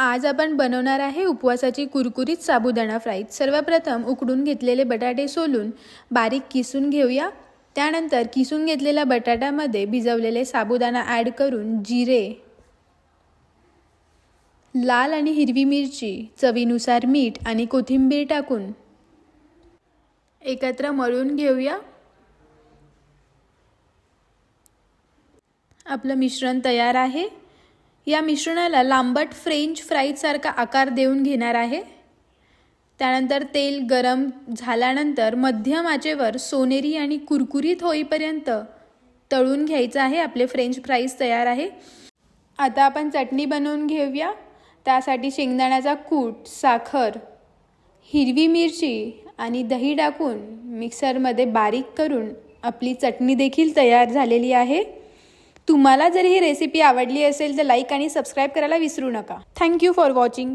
आज आपण बनवणार आहे उपवासाची कुरकुरीत साबुदाणा फ्राय। सर्वप्रथम उकडून घेतलेले बटाटे सोलून बारीक किसून घेऊया। त्यानंतर किसून घेतलेल्या बटाट्यामध्ये भिजवलेले साबुदाणा ॲड करून जिरे, लाल आणि हिरवी मिरची, चवीनुसार मीठ आणि कोथिंबीर टाकून एकत्र मळून घेऊया। आपलं मिश्रण तयार आहे। या मिश्रणाला लांबट फ्रेंच फ्राईजसारखा आकार देऊन घेणार आहे। त्यानंतर तेल गरम झाल्यानंतर मध्यम आचेवर सोनेरी आणि कुरकुरीत होईपर्यंत तळून घ्यायचं आहे। आपले फ्रेंच फ्राईज तयार आहे। आता आपण चटणी बनवून घेऊया। त्यासाठी शेंगदाण्याचा कूट, साखर, हिरवी मिरची आणि दही टाकून मिक्सरमध्ये बारीक करून आपली चटणी देखील तयार झालेली आहे। तुम्हाला जर ही रेसिपी आवडली असेल तर लाईक आणि सबस्क्राइब करायला विसरू नका। Thank you for watching.